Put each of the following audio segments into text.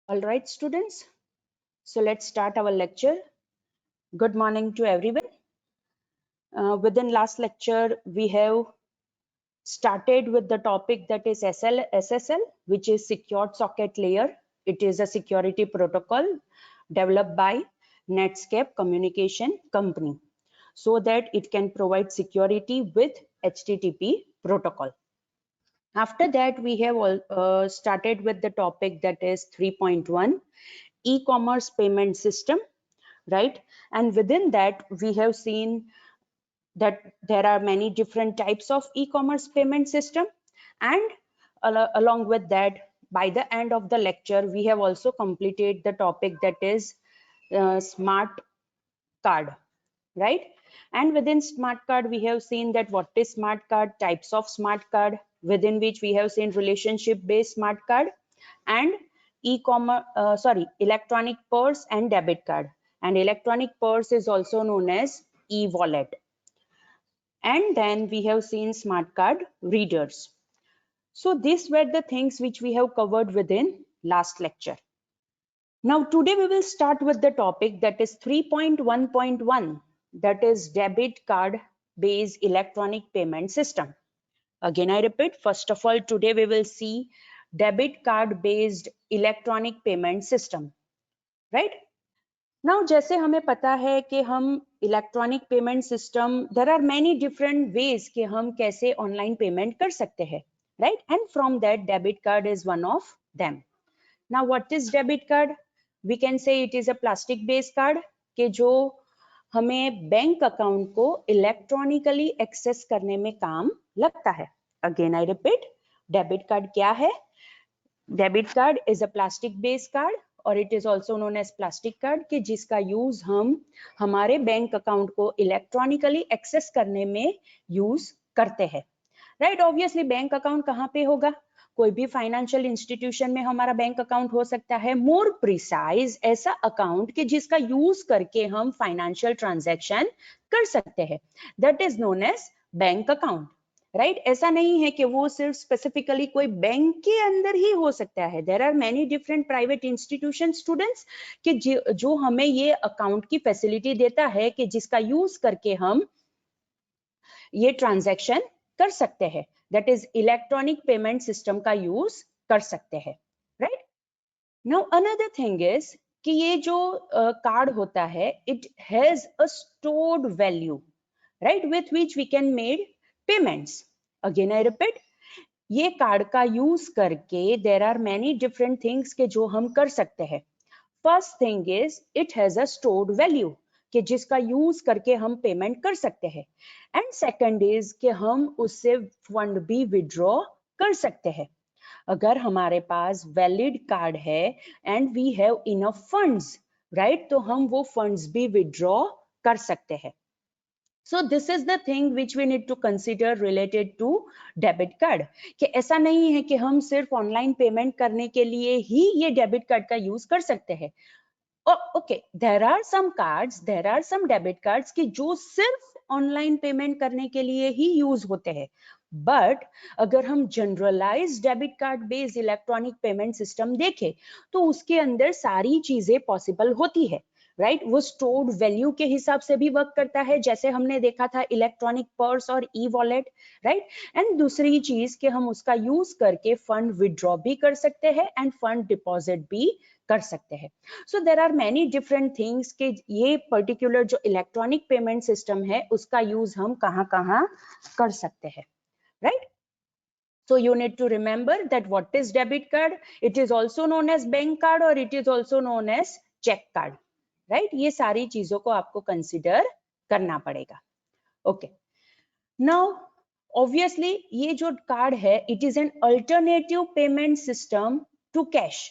All right, students. So let's start our lecture. Good morning to everyone. Within last lecture, we have started with the topic that is SSL, which is Secured Socket Layer. It is a security protocol developed by Netscape Communication Company so that it can provide security with HTTP protocol. After that, we have started with the topic that is 3.1, e-commerce payment system, right? And within that, we have seen that there are many different types of e-commerce payment system. And along with that, by the end of the lecture, we have also completed the topic that is smart card, right? And within smart card, we have seen that what is smart card, types of smart card, within which we have seen relationship based smart card and electronic purse and debit card. And electronic purse is also known as e-wallet. And then we have seen smart card readers. So these were the things which we have covered within last lecture. Now today we will start with the topic that is 3.1.1, that is debit card based electronic payment system. Again I repeat, first of all today we will see debit card based electronic payment system, right? Now जैसे हमें पता है कि हम electronic payment system, there are many different ways कि हम कैसे online payment कर सकते हैं, right? And from that debit card is one of them. Now what is debit card? We can say it is a plastic based card कि जो हमें bank account को इलेक्ट्रॉनिकली एक्सेस करने में काम लगता है. Again I repeat, debit card क्या है? Debit card is a plastic based card और it is also known as plastic card कि जिसका यूज हम हमारे बैंक अकाउंट को इलेक्ट्रॉनिकली एक्सेस करने में यूज करते हैं, राइट? ऑब्वियसली बैंक अकाउंट कहाँ पे होगा? कोई भी फाइनेंशियल इंस्टीट्यूशन में हमारा बैंक अकाउंट हो सकता है. मोर प्रिसाइज ऐसा अकाउंट कि जिसका यूज करके हम फाइनेंशियल ट्रांजैक्शन कर सकते हैं, that is known as bank account, right? ऐसा नहीं है कि वो सिर्फ स्पेसिफिकली कोई बैंक के अंदर ही हो सकता है. There are many different private institution students कि जो हमें ये अकाउंट की फैसिलिटी देता है कि जिसका यूज करके हम ये ट्रांजैक्शन कर सकते हैं, that is electronic payment system का यूज कर सकते हैं, right? Now another thing is कि ये जो कार्ड होता है, it has a stored value, right, with which we can made payments. Again I repeat, ये कार्ड का यूज करके there are many different things के जो हम कर सकते हैं. First thing is it has a stored value कि जिसका यूज करके हम पेमेंट कर सकते हैं. एंड सेकंड इज कि हम उससे फंड भी विड्रॉ कर सकते हैं. अगर हमारे पास वैलिड कार्ड है and we have enough funds, right, तो हम वो फंड्स भी विड्रॉ कर सकते हैं. So this is the thing which we need to consider related to debit card कि ऐसा नहीं है कि हम सिर्फ ऑनलाइन पेमेंट करने के लिए ही ये डेबिट कार्ड का यूज कर सकते हैं. Okay, there are some cards, there are some debit cards कि जो सिर्फ ऑनलाइन पेमेंट करने के लिए ही यूज होते हैं. बट अगर हम generalise debit card based electronic payment system देखें तो उसके अंदर सारी चीजें पॉसिबल होती है, राइट? वो स्टोर्ड वैल्यू के हिसाब से भी वर्क करता है, जैसे हमने देखा था इलेक्ट्रॉनिक पर्स और ई वॉलेट, राइट? एंड दूसरी चीज कि हम उसका यूज करके फंड विड्रॉ भी कर सकते हैं एंड फंड डिपॉजिट भी कर सकते हैं. So there are many different things कि ये पर्टिकुलर जो इलेक्ट्रॉनिक पेमेंट सिस्टम है उसका यूज हम कहाँ कर सकते हैं, right? So you need to remember that what is debit card? It is also known as bank card or it is also known as check card, right? ये सारी चीजों को आपको consider करना पड़ेगा. Okay. Now, obviously ये जो card है, it is an alternative payment system to cash.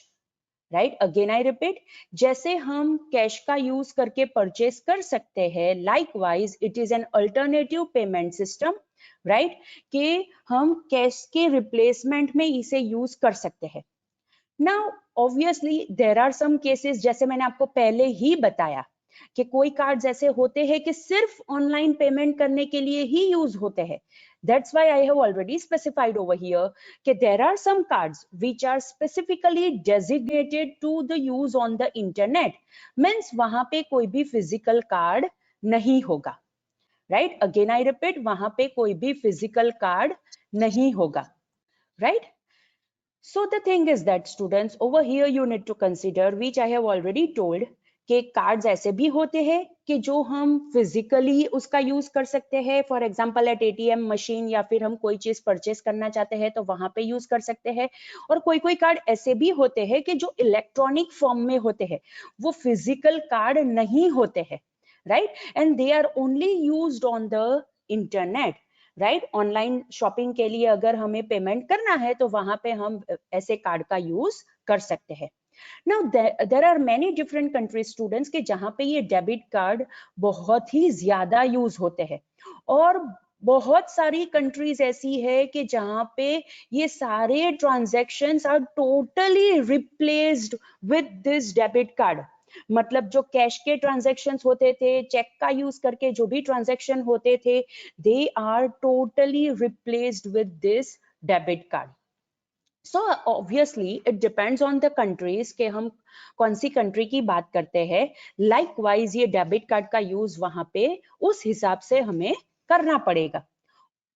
Right? Again I repeat, जैसे हम कैश का यूज करके परचेस कर सकते हैं, likewise it is an alternative payment system, right, कि हम कैश के रिप्लेसमेंट में इसे यूज कर सकते हैं. Now obviously there are some cases, जैसे मैंने आपको पहले ही बताया कि कोई कार्ड्स ऐसे होते हैं कि सिर्फ ऑनलाइन पेमेंट करने के लिए ही यूज होते हैं. That's why I have already specified over here that there are some cards which are specifically designated to the use on the internet. Means वहां पे कोई भी physical card नहीं होगा. Right? Again I repeat, वहां पे कोई भी physical card नहीं होगा. Right? So the thing is that students, over here you need to consider, which I have already told, कि कार्ड्स ऐसे भी होते हैं कि जो हम फिजिकली उसका यूज कर सकते हैं. For example at ATM machine, या फिर हम कोई चीज परचेस करना चाहते हैं तो वहां पे यूज कर सकते हैं. और कोई कोई कार्ड ऐसे भी होते हैं कि जो इलेक्ट्रॉनिक फॉर्म में होते हैं, वो फिजिकल कार्ड नहीं होते हैं. Right? And they are only used on the internet. Right? Online shopping के लिए अगर हमें पेमेंट करना है तो वहां पे हम ऐसे कार्ड का यूज कर सकते हैं. Now there are many different countries students के जहां पे ये डेबिट कार्ड बहुत ही ज्यादा यूज होते हैं, और बहुत सारी कंट्रीज ऐसी है कि जहां पे ये सारे transactions are totally replaced with this debit card. मतलब जो कैश के ट्रांजैक्शंस होते थे, चेक का यूज करके जो भी ट्रांजैक्शन होते थे, they are totally replaced with this debit card. So obviously it depends on the countries कि हम कौन सी कंट्री की बात करते हैं. Likewise ये डेबिट कार्ड का यूज वहां पे उस हिसाब से हमें करना पड़ेगा.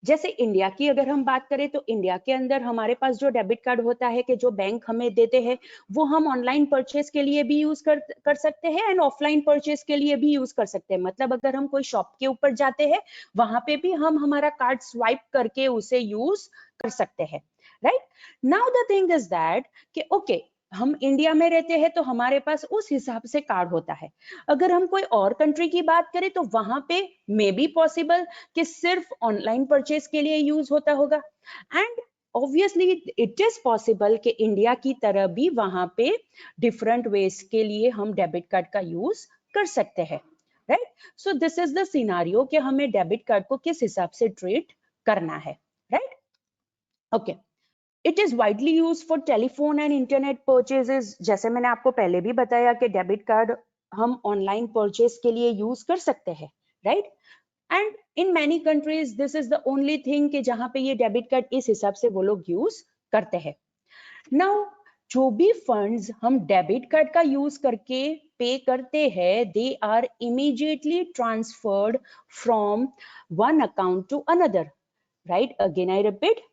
जैसे इंडिया की अगर हम बात करें तो इंडिया के अंदर हमारे पास जो डेबिट कार्ड होता है कि जो बैंक हमें देते हैं, वो हम ऑनलाइन परचेस के लिए भी यूज कर सकते हैं एंड ऑफलाइन परचेस के लिए भी यूज कर सकते हैं. मतलब अगर हम कोई शॉप के ऊपर जाते हैं, वहां पे भी हम हमारा कार्ड स्वाइप करके उसे यूज कर सकते हैं. Right? Now the thing is that कि ओके, हम इंडिया में रहते हैं तो हमारे पास उस हिसाब से कार्ड होता है. अगर हम कोई और कंट्री की बात करें तो वहां पे मे बी पॉसिबल कि सिर्फ ऑनलाइन परचेस के लिए यूज होता होगा. And obviously it is possible कि इंडिया की तरह भी वहां पे डिफरेंट वेज के लिए हम डेबिट कार्ड का यूज कर सकते हैं. Right? So this is the scenario कि हमें डेबिट कार्ड को किस हिसाब से ट्रीट करना है. Right? Okay. It is widely use for telephone and internet purchases. जैसे मैंने आपको पहले भी बताया कि डेबिट कार्ड हम ऑनलाइन परचेस के लिए यूज कर सकते हैं. Right? And in many countries this is the only thing कि जहां पे ये डेबिट कार्ड इस हिसाब से वो लोग यूज करते हैं. नाउ जो भी फंड्स हम डेबिट कार्ड का यूज करके पे करते हैं, they are immediately transferred from one account to another. Right? Again I repeat,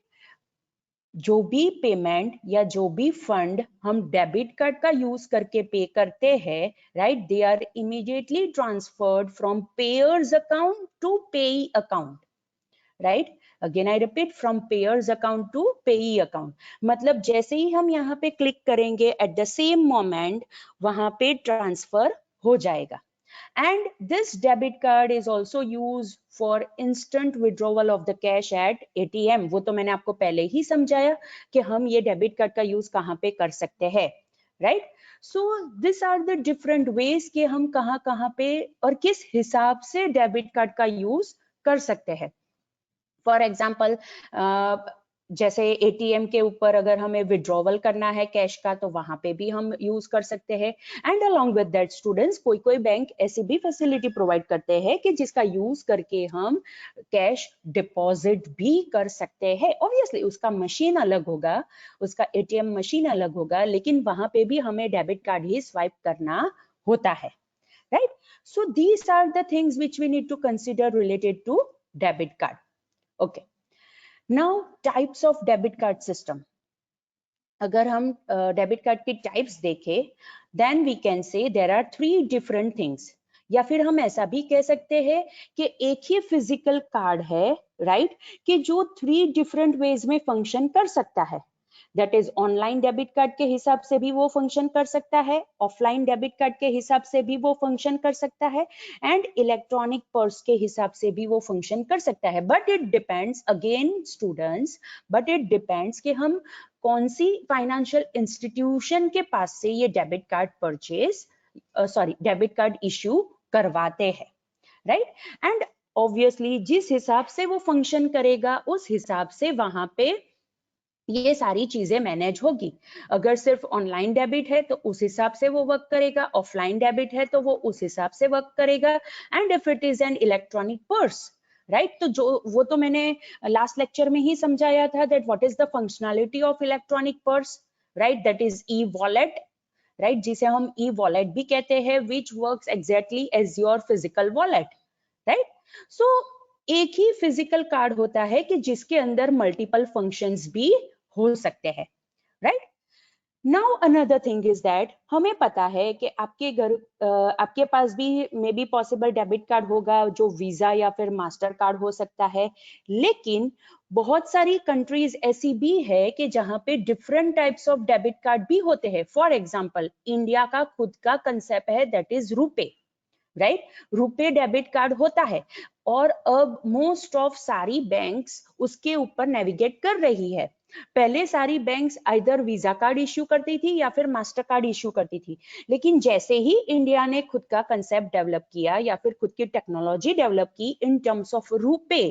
जो भी पेमेंट या जो भी फंड हम डेबिट कार्ड का यूज करके पे करते हैं, right, they are immediately transferred from payer's account to payee account. Right? Again I repeat, from payer's account to payee account. मतलब जैसे ही हम यहाँ पे क्लिक करेंगे, एट द सेम मोमेंट वहां पे ट्रांसफर हो जाएगा. And this debit card is also used for instant withdrawal of the cash at ATM. वो तो मैंने आपको पहले ही समझाया कि हम ये डेबिट कार्ड का यूज कहाँ पे कर सकते हैं. Right? So this are the different ways कि हम कहाँ कहाँ पे और किस हिसाब से डेबिट कार्ड का यूज कर सकते हैं. फॉर एग्जाम्पल, जैसे एटीएम के ऊपर अगर हमें विड्रॉवल करना है कैश का, तो वहां पे भी हम यूज कर सकते हैं. And along with that students, कोई कोई बैंक ऐसी भी फैसिलिटी प्रोवाइड करते हैं कि जिसका यूज करके हम कैश डिपॉजिट भी कर सकते हैं. ऑब्वियसली उसका मशीन अलग होगा, उसका एटीएम मशीन अलग होगा, लेकिन वहां पे भी हमें डेबिट कार्ड ही स्वाइप करना होता है. Right? So these are the things which we need to consider related to debit card. Okay. Now types of debit card system. अगर हम डेबिट कार्ड की टाइप्स देखें, then we can say there are three different things. या फिर हम ऐसा भी कह सकते हैं कि एक ही फिजिकल कार्ड है, राइट, कि जो 3 डिफरेंट वेज में फंक्शन कर सकता है. That is online debit card के हिसाब से भी वो फंक्शन कर सकता है, ऑफलाइन डेबिट कार्ड के हिसाब से भी वो फंक्शन कर सकता है, एंड इलेक्ट्रॉनिक पर्स के हिसाब से भी वो फंक्शन कर सकता है. But it depends again students, but it depends कि हम कौन सी फाइनेंशियल इंस्टीट्यूशन के पास से ये debit card purchase debit card issue करवाते हैं. राइट? एंड ऑब्वियसली जिस हिसाब से वो फंक्शन करेगा उस हिसाब से वहां पे ये सारी चीजें मैनेज होगी। अगर सिर्फ ऑनलाइन डेबिट है तो उस हिसाब से वो वर्क करेगा, ऑफलाइन डेबिट है तो वो उस हिसाब से वर्क करेगा। And if it is an electronic purse, right, तो जो वो तो मैंने लास्ट लेक्चर में ही समझाया था that what is the functionality of electronic purse, right, that is e wallet, right, जिसे हम ई वॉलेट भी कहते हैं, which works exactly as your physical wallet, right. So एक ही फिजिकल कार्ड होता है कि जिसके अंदर मल्टीपल फंक्शंस भी हो सकते हैं, right. Now another thing is that हमें पता है कि आपके घर आपके पास भी may be possible debit card होगा जो वीजा या फिर मास्टर कार्ड हो सकता है, लेकिन बहुत सारी कंट्रीज ऐसी भी है कि जहां पे different types of debit card भी होते हैं। फॉर एग्जांपल इंडिया का खुद का कंसेप्ट है that is RuPay, right, RuPay debit card होता है। और अब मोस्ट ऑफ सारी बैंक्स उसके ऊपर नेविगेट कर रही है। पहले सारी banks either visa card issue करती थी या फिर मास्टर कार्ड इश्यू करती थी, लेकिन जैसे ही इंडिया ने खुद का कंसेप्ट डेवलप किया या फिर खुद की टेक्नोलॉजी डेवलप की in terms of RuPay,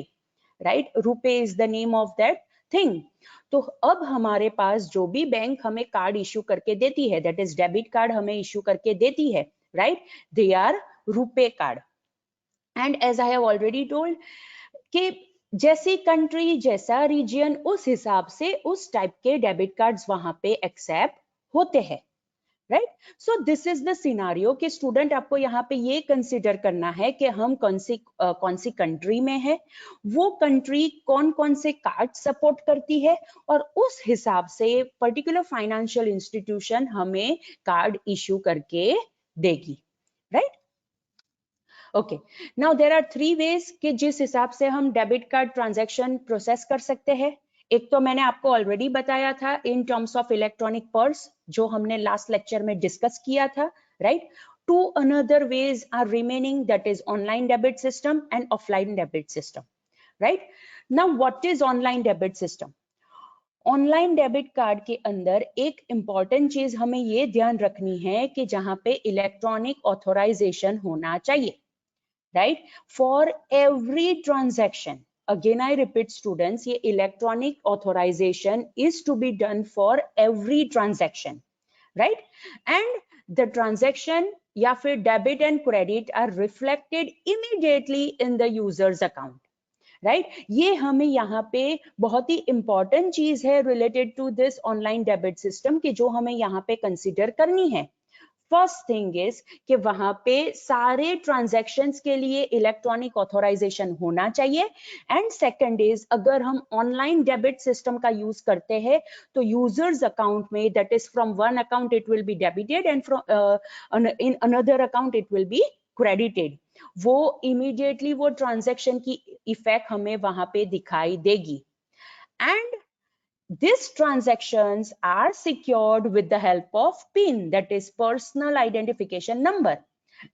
right, RuPay is the name of that thing, तो अब हमारे पास जो भी बैंक हमें कार्ड इश्यू करके देती है, दैट इज डेबिट कार्ड हमें इश्यू करके देती है, right, they are RuPay card. And as I have already told कि जैसी कंट्री जैसा रीजन उस हिसाब से उस टाइप के डेबिट कार्ड्स वहां पे एक्सेप्ट होते हैं, right. So this is the scenario कि स्टूडेंट आपको यहाँ पे ये कंसिडर करना है कि हम कौन सी कंट्री में है, वो कंट्री कौन कौन से कार्ड सपोर्ट करती है, और उस हिसाब से पर्टिकुलर फाइनेंशियल इंस्टीट्यूशन हमें कार्ड इश्यू करके देगी, right. Okay, now there are 3 ways कि जिस हिसाब से हम डेबिट कार्ड ट्रांजैक्शन प्रोसेस कर सकते हैं। एक तो मैंने आपको ऑलरेडी बताया था in terms of electronic purse, जो हमने लास्ट लेक्चर में डिस्कस किया था, right. Two another ways are remaining, that is online debit system and offline debit system, right? Now what is online debit system? Online debit card के अंदर एक important चीज हमें ये ध्यान रखनी है कि जहां पे इलेक्ट्रॉनिक ऑथोराइजेशन होना चाहिए, right, for every transaction. Again I repeat students, ये electronic authorization is to be done for every transaction, right, and the transaction या फिर debit and credit are reflected immediately in the user's account, right, ये हमें यहाँ पे बहुत ही important चीज है related to this online debit system की जो हमें यहाँ पे कंसीडर करनी है। फर्स्ट थिंग इज कि वहां पे सारे ट्रांजैक्शंस के लिए इलेक्ट्रॉनिक ऑथोराइजेशन होना चाहिए। एंड सेकंड इज अगर हम ऑनलाइन डेबिट सिस्टम का यूज करते हैं तो यूजर्स अकाउंट में that is from one account it will be debited and from in another account it will be credited. वो इमीडिएटली वो ट्रांजैक्शन की इफेक्ट हमें वहां पे दिखाई देगी। And these transactions are secured with the help of PIN, that is personal identification number,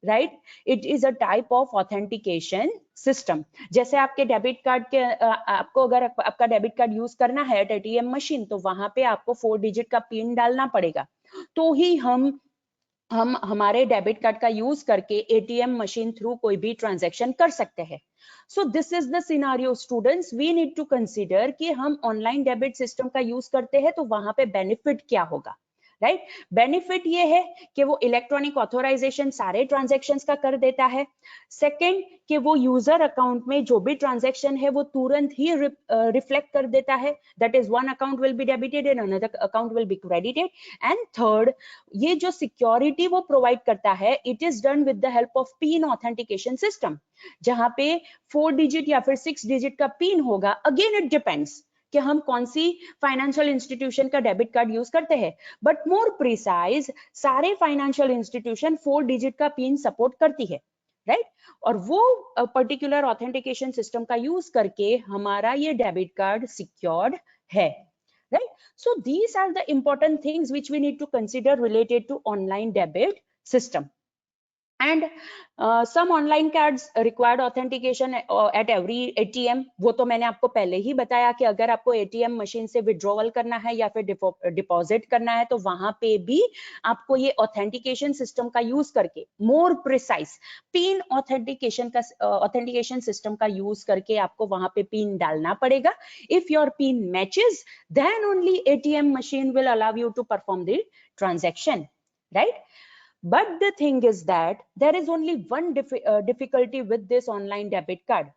right? It is a type of authentication system. जैसे आपके डेबिट कार्ड के आपको अगर आपका डेबिट कार्ड यूज करना है एटीएम मशीन तो वहां पे आपको 4 डिजिट का पिन डालना पड़ेगा, तो ही हम हमारे डेबिट कार्ड का यूज करके एटीएम मशीन थ्रू कोई भी ट्रांजैक्शन कर सकते हैं। So this is the scenario students, we need to consider कि हम ऑनलाइन डेबिट सिस्टम का यूज करते हैं तो वहां पे बेनिफिट क्या होगा, राइट। बेनिफिट ये है कि वो इलेक्ट्रॉनिक ऑथोराइजेशन सारे ट्रांजैक्शंस का कर देता है। सेकंड कि वो यूजर अकाउंट में जो भी ट्रांजैक्शन है वो तुरंत ही रिफ्लेक्ट कर देता है, that is one account will be debited and another account will be credited. And third, ये जो सिक्योरिटी वो प्रोवाइड करता है it is done with the help of pin authentication system, जहां पे 4 डिजिट या फिर 6 डिजिट का पिन होगा। अगेन इट डिपेंड्स कि हम कौन सी फाइनेंशियल इंस्टीट्यूशन का डेबिट कार्ड यूज करते हैं, बट मोर प्रिसाइज सारे फाइनेंशियल इंस्टीट्यूशन 4 डिजिट का पिन सपोर्ट करती है, राइट। और वो पर्टिकुलर ऑथेंटिकेशन सिस्टम का यूज करके हमारा ये डेबिट कार्ड सिक्योर्ड है, right? So these are the important things which we need to consider related to online debit system. And some online cards required authentication at every ATM। वो तो मैंने आपको पहले ही बताया कि अगर आपको ATM मशीन से विड्रॉवल करना है या फिर डिपॉजिट करना है तो वहां पे भी आपको ये ऑथेंटिकेशन सिस्टम का यूज करके more precise pin authentication system का यूज करके आपको वहां पे पिन डालना पड़ेगा। If your pin matches then only ATM machine will allow you to perform the transaction, right? But the thing is that there is only one difficulty with this online debit card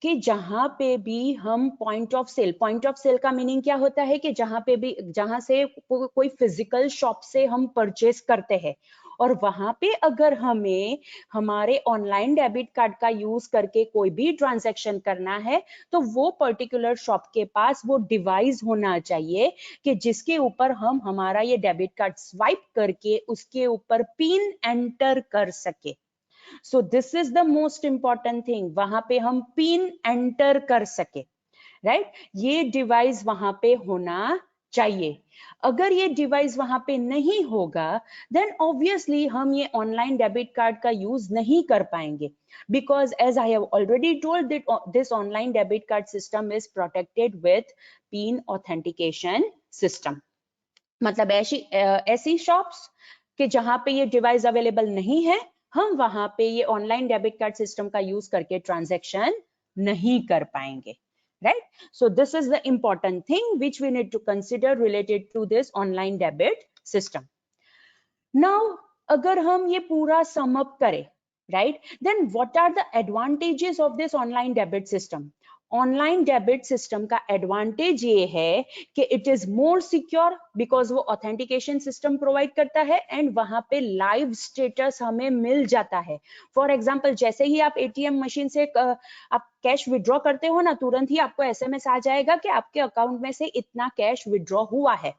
कि जहां पे भी हम point of cell का meaning क्या होता है कि जहां से कोई फिजिकल शॉप से हम परचेस करते हैं और वहां पे अगर हमें हमारे ऑनलाइन डेबिट कार्ड का यूज करके कोई भी ट्रांजैक्शन करना है तो वो पर्टिकुलर शॉप के पास वो डिवाइस होना चाहिए कि जिसके ऊपर हम हमारा ये डेबिट कार्ड स्वाइप करके उसके ऊपर पिन एंटर कर सके। सो this is the most important thing, वहां पे हम पिन एंटर कर सके, राइट? ये डिवाइस वहां पे होना चाहिए। अगर ये डिवाइस वहां पे नहीं होगा देन ऑब्वियसली हम ये ऑनलाइन डेबिट कार्ड का यूज नहीं कर पाएंगे because as I have already told that this online debit card system is protected with pin authentication system. मतलब ऐसी शॉप्स कि जहां पे ये डिवाइस अवेलेबल नहीं है हम वहां पे ये ऑनलाइन डेबिट कार्ड सिस्टम का यूज करके ट्रांजैक्शन नहीं कर पाएंगे, right? So this is the important thing which we need to consider related to this online debit system. Now अगर हम ये पूरा sum up करें, right, then what are the advantages of this online debit system? Online debit system का advantage ये है कि it is more secure because वो ऑथेंटिकेशन सिस्टम प्रोवाइड करता है एंड वहां पे लाइव स्टेटस हमें मिल जाता है। फॉर एग्जांपल जैसे ही आप ATM मशीन से आप कैश विड्रॉ करते हो ना तुरंत ही आपको SMS आ जाएगा कि आपके अकाउंट में से इतना कैश विड्रॉ हुआ है,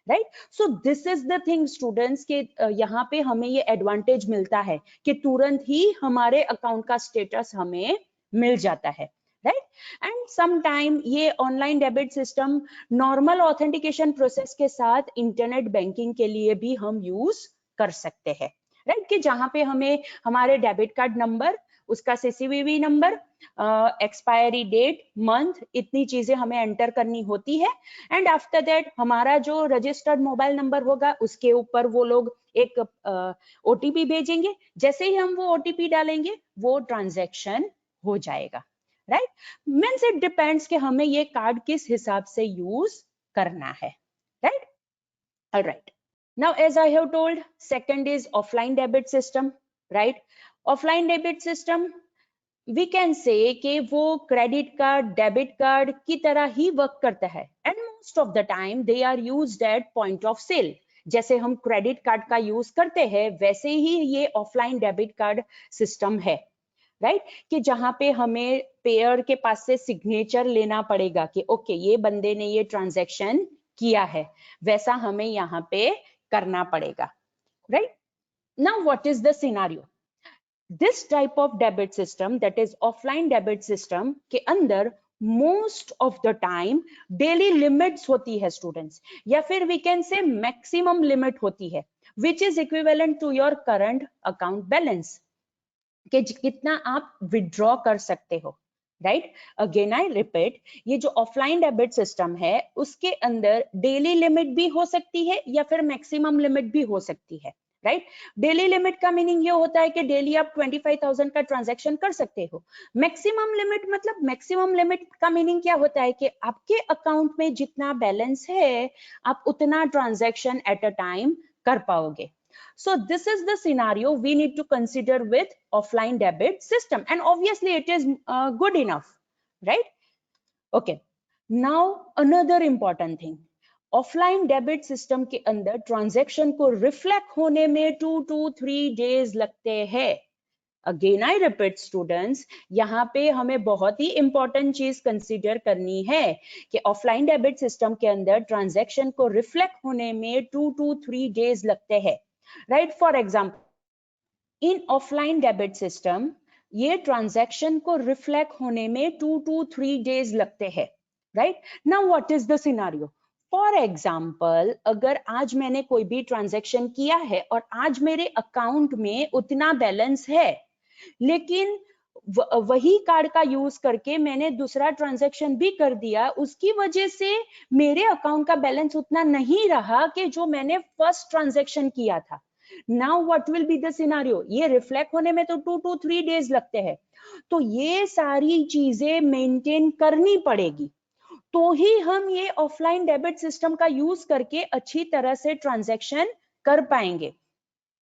right? So this is the thing students के यहाँ पे हमें ये एडवांटेज मिलता है कि तुरंत ही हमारे अकाउंट का स्टेटस हमें मिल जाता है, राइट? एंड सम टाइम ये online debit system normal authentication process के साथ इंटरनेट बैंकिंग के लिए भी हम यूज कर सकते हैं, राइट? कि जहां पे हमें हमारे डेबिट कार्ड नंबर, उसका CCVV number, expiry date, month, इतनी चीजें हमें एंटर करनी होती है एंड आफ्टर दैट हमारा जो रजिस्टर्ड मोबाइल नंबर होगा उसके ऊपर वो लोग एक OTP भेजेंगे। जैसे ही हम वो OTP डालेंगे वो ट्रांजैक्शन हो जाएगा, राइट? मीन्स इट डिपेंड्स कि हमें ये कार्ड किस हिसाब से यूज करना है, right? Alright, now as I have told second is offline debit system, right? Offline debit system we can say कि वो क्रेडिट कार्ड, डेबिट कार्ड की तरह ही वर्क करता है and most of the time they are used at point of sale. जैसे हम credit card का use करते हैं वैसे ही ये ऑफलाइन डेबिट कार्ड सिस्टम है, राइट? कि जहां पे हमें पेयर के पास से सिग्नेचर लेना पड़ेगा कि ओके ये बंदे ने ये ट्रांजैक्शन किया है, वैसा हमें यहाँ पे करना पड़ेगा, right? Now what is the scenario? This type of debit system, that is offline debit system के अंदर most of the time daily limits होती है students, या फिर we can say maximum limit होती है which is equivalent to your current account balance कि कितना आप विड्रॉ कर सकते हो, राइट? अगेन आई रिपीट, ये जो ऑफलाइन डेबिट सिस्टम है उसके अंदर डेली लिमिट भी हो सकती है या फिर मैक्सिमम लिमिट भी हो सकती है, राइट? डेली लिमिट का मीनिंग ये होता है कि डेली आप 25,000 का ट्रांजैक्शन कर सकते हो। मैक्सिमम लिमिट मतलब मैक्सिमम लिमिट का मीनिंग क्या होता है कि आपके अकाउंट में जितना बैलेंस है आप उतना ट्रांजैक्शन एट अ टाइम कर पाओगे। So this is the scenario we need to consider with offline debit system and obviously it is good enough, right? Okay, now another important thing, offline debit system के अंदर transaction को reflect होने में 2 to 3 days लगते हैं। Again I repeat students, यहाँ पे हमें बहुत ही इंपॉर्टेंट चीज कंसीडर करनी है कि ऑफलाइन डेबिट सिस्टम के अंदर ट्रांजैक्शन को रिफ्लेक्ट होने में 2 to 3 days लगते हैं, right? For example in offline debit system ये ट्रांजैक्शन को रिफ्लेक्ट होने में 2 to 3 days लगते हैं, right? Now what is the scenario? For example अगर आज मैंने कोई भी ट्रांजैक्शन किया है और आज मेरे अकाउंट में उतना बैलेंस है, लेकिन वही कार्ड का यूज करके मैंने दूसरा ट्रांजैक्शन भी कर दिया, उसकी वजह से मेरे अकाउंट का बैलेंस उतना नहीं रहा कि जो मैंने फर्स्ट ट्रांजैक्शन किया था। Now what will be the scenario? ये रिफ्लेक्ट होने में तो 2 to 3 डेज लगते हैं। तो ये सारी चीजें मेंटेन करनी पड़ेगी, तो ही हम ये ऑफलाइन डेबिट सिस्टम का यूज करके अच्छी तरह से ट्रांजैक्शन कर पाएंगे,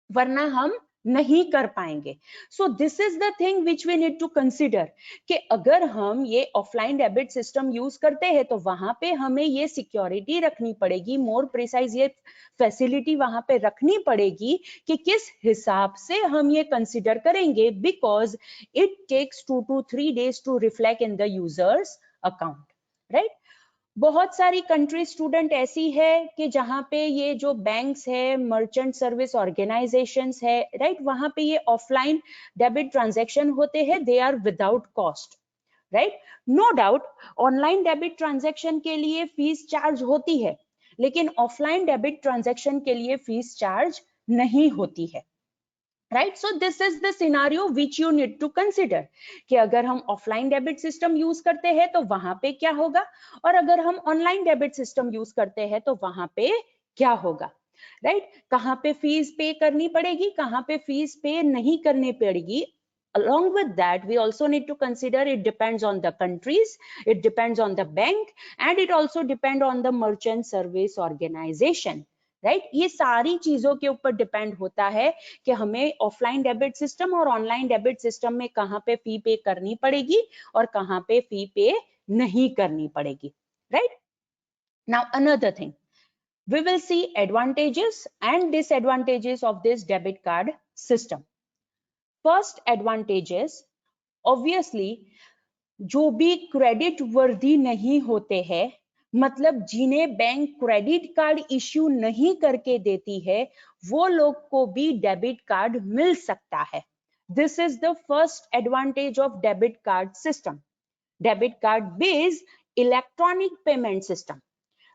वरना हम नहीं कर पाएंगे। So this is the thing which we need to consider कि अगर हम ये ऑफलाइन डेबिट सिस्टम यूज करते हैं तो वहां पे हमें ये सिक्योरिटी रखनी पड़ेगी, मोर प्रिसाइज ये फैसिलिटी वहां पे रखनी पड़ेगी कि किस हिसाब से हम ये कंसिडर करेंगे, because it takes 2 to 3 days to reflect in the user's account, right. बहुत सारी कंट्री स्टूडेंट ऐसी है कि जहां पे ये जो बैंक्स है, मर्चेंट सर्विस ऑर्गेनाइजेशंस है, राइट, वहां पे ये ऑफलाइन डेबिट ट्रांजैक्शन होते हैं, they are without cost, right. No doubt online debit transaction के लिए फीस चार्ज होती है, लेकिन ऑफलाइन डेबिट ट्रांजैक्शन के लिए फीस चार्ज नहीं होती है, right. So this is the scenario which you need to consider कि अगर हम ऑफलाइन डेबिट सिस्टम यूज करते हैं तो वहां पे क्या होगा, और अगर हम ऑनलाइन डेबिट सिस्टम यूज करते हैं तो वहां पे क्या होगा, राइट। कहाँ पे फीस पे करनी पड़ेगी, कहाँ पे फीस पे नहीं करनी पड़ेगी। Along with that, we also need to consider it depends on the countries, it depends on the bank, and it also depends on the merchant service organization, right. ये सारी चीजों के ऊपर डिपेंड होता है कि हमें ऑफलाइन डेबिट सिस्टम और ऑनलाइन डेबिट सिस्टम में कहाँ पे फी पे करनी पड़ेगी और कहाँ पे फी पे नहीं करनी पड़ेगी, right. Now another thing, we will see advantages and disadvantages of this debit card system. First advantages, obviously जो भी क्रेडिट वर्दी नहीं होते हैं, मतलब जिन्हें बैंक क्रेडिट कार्ड इश्यू नहीं करके देती है, वो लोग को भी डेबिट कार्ड मिल सकता है। This is the first advantage of debit card system, debit card based electronic payment system.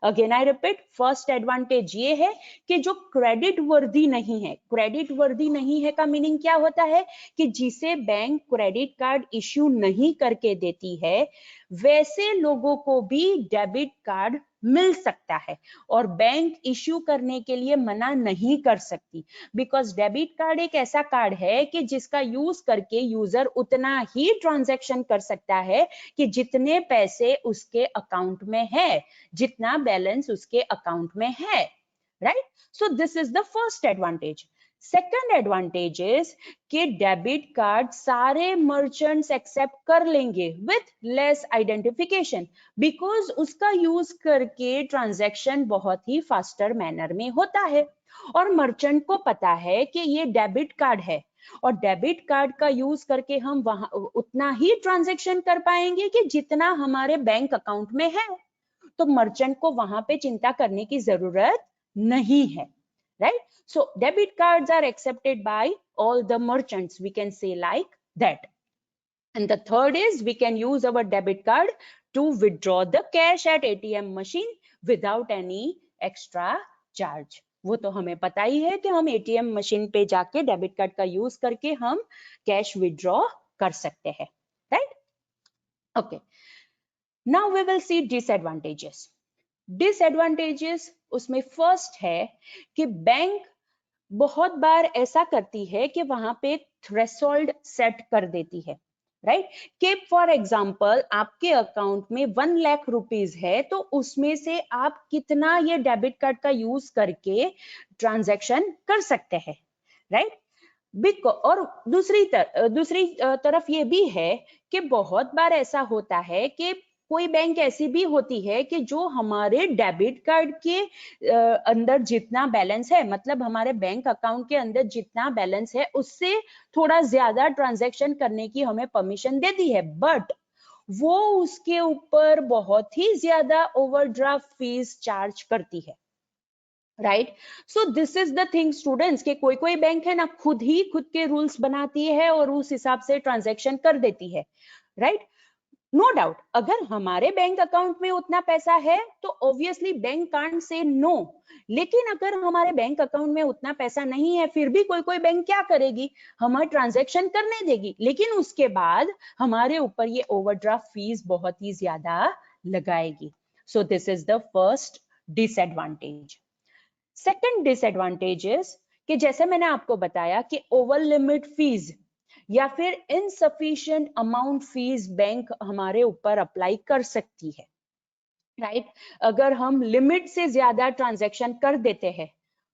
Again I repeat, first advantage ये है कि जो क्रेडिट वर्दी नहीं है, क्रेडिट वर्दी नहीं है का मीनिंग क्या होता है कि जिसे बैंक क्रेडिट कार्ड इश्यू नहीं करके देती है, वैसे लोगों को भी डेबिट कार्ड मिल सकता है और बैंक इश्यू करने के लिए मना नहीं कर सकती, बिकॉज डेबिट कार्ड एक ऐसा कार्ड है कि जिसका यूज करके यूजर उतना ही ट्रांजैक्शन कर सकता है कि जितने पैसे उसके अकाउंट में है, जितना बैलेंस उसके अकाउंट में है, right. So this is the first advantage. Second advantage is कि डेबिट कार्ड सारे मर्चेंट्स एक्सेप्ट कर लेंगे विथ लेस आइडेंटिफिकेशन, बिकॉज उसका यूज करके ट्रांजैक्शन बहुत ही फास्टर मैनर में होता है और मर्चेंट को पता है कि ये डेबिट कार्ड है और डेबिट कार्ड का यूज करके हम वहां उतना ही ट्रांजैक्शन कर पाएंगे कि जितना हमारे बैंक अकाउंट में है, तो मर्चेंट को वहां पे चिंता करने की जरूरत नहीं है, right? So debit cards are accepted by all the merchants, we can say like that. And the third is we can use our debit card to withdraw the cash at ATM machine without any extra charge. वो तो हमें पता ही है कि हम ATM machine पे जाके debit card का यूज करके हम कैश विड्रॉ कर सकते हैं, right. Okay, now we will see disadvantages. Disadvantages उसमें फर्स्ट है कि बैंक बहुत बार ऐसा करती है कि वहां पे थ्रेशोल्ड सेट कर देती है, राइट। कि फॉर एग्जांपल आपके अकाउंट में 1 लाख रुपीस है, तो उसमें से आप कितना ये डेबिट कार्ड का यूज करके ट्रांजैक्शन कर सकते हैं, राइट। और दूसरी तरफ ये भी है कि बहुत बार ऐसा होता है कि कोई बैंक ऐसी भी होती है कि जो हमारे डेबिट कार्ड के अंदर जितना बैलेंस है, मतलब हमारे बैंक अकाउंट के अंदर जितना बैलेंस है उससे थोड़ा ज्यादा ट्रांजैक्शन करने की हमें परमिशन देती है, बट वो उसके ऊपर बहुत ही ज्यादा ओवरड्राफ्ट फीस चार्ज करती है, right. So this is the thing students के कोई बैंक है ना, खुद ही खुद के रूल्स बनाती है और उस हिसाब से ट्रांजैक्शन कर देती है, राइट। नो डाउट अगर हमारे बैंक अकाउंट में उतना पैसा है तो obviously bank can't say no, लेकिन अगर हमारे बैंक अकाउंट में उतना पैसा नहीं है फिर भी कोई कोई बैंक क्या करेगी, हमें ट्रांजैक्शन करने देगी, लेकिन उसके बाद हमारे ऊपर ये ओवरड्राफ्ट फीस बहुत ही ज्यादा लगाएगी। सो this is the first disadvantage. Second disadvantage is कि जैसे मैंने आपको बताया कि ओवर लिमिट फीस या फिर इनसफिशिएंट अमाउंट फीस बैंक हमारे ऊपर अप्लाई कर सकती है, राइट? अगर हम लिमिट से ज्यादा ट्रांजैक्शन कर देते हैं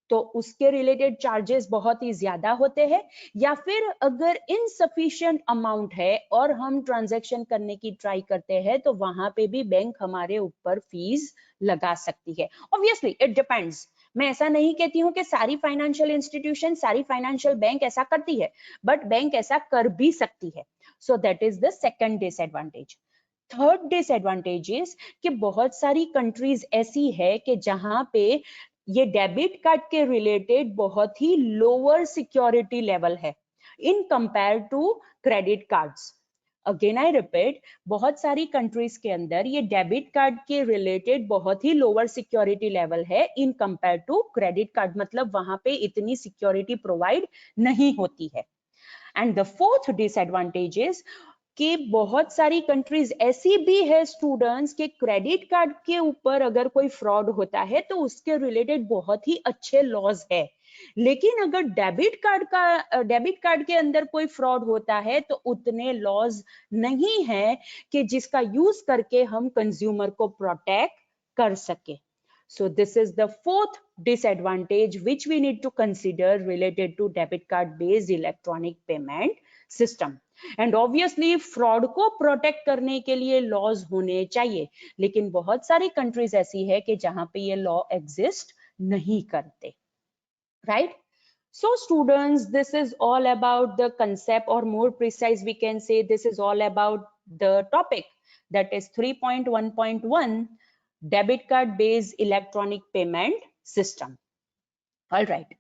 तो उसके रिलेटेड चार्जेस बहुत ही ज्यादा होते हैं, या फिर अगर इनसफिशिएंट अमाउंट है और हम ट्रांजैक्शन करने की ट्राई करते हैं तो वहां पे भी बैंक हमारे ऊपर फीस लगा सकती है। ऑब्वियसली इट डिपेंड्स, मैं ऐसा नहीं कहती हूँ कि सारी फाइनेंशियल इंस्टीट्यूशन, सारी फाइनेंशियल बैंक ऐसा करती है, बट बैंक ऐसा कर भी सकती है। So that is the second disadvantage. Third disadvantages कि बहुत सारी कंट्रीज ऐसी है कि जहां पे ये डेबिट कार्ड के रिलेटेड बहुत ही लोअर सिक्योरिटी लेवल है in compare to credit cards. Again I repeat, बहुत सारी कंट्रीज के अंदर ये डेबिट कार्ड के रिलेटेड बहुत ही लोअर सिक्योरिटी लेवल है in compare to credit card, मतलब वहां पे इतनी सिक्योरिटी प्रोवाइड नहीं होती है। And the fourth disadvantage is कि बहुत सारी कंट्रीज ऐसी भी है स्टूडेंट्स के क्रेडिट कार्ड के ऊपर अगर कोई फ्रॉड होता है तो उसके रिलेटेड बहुत ही अच्छे लॉज है, लेकिन अगर डेबिट कार्ड के अंदर कोई फ्रॉड होता है तो उतने लॉज नहीं है कि जिसका यूज करके हम कंज्यूमर को प्रोटेक्ट कर सके। So this is the fourth disadvantage which we need to consider related to debit card based electronic payment system. And obviously fraud को प्रोटेक्ट करने के लिए लॉज होने चाहिए, लेकिन बहुत सारी कंट्रीज ऐसी है कि जहां पे ये लॉ एग्जिस्ट नहीं करते, right? So students, this is all about the concept, or more precise we can say this is all about the topic, that is 3.1.1 debit card based electronic payment system. All right.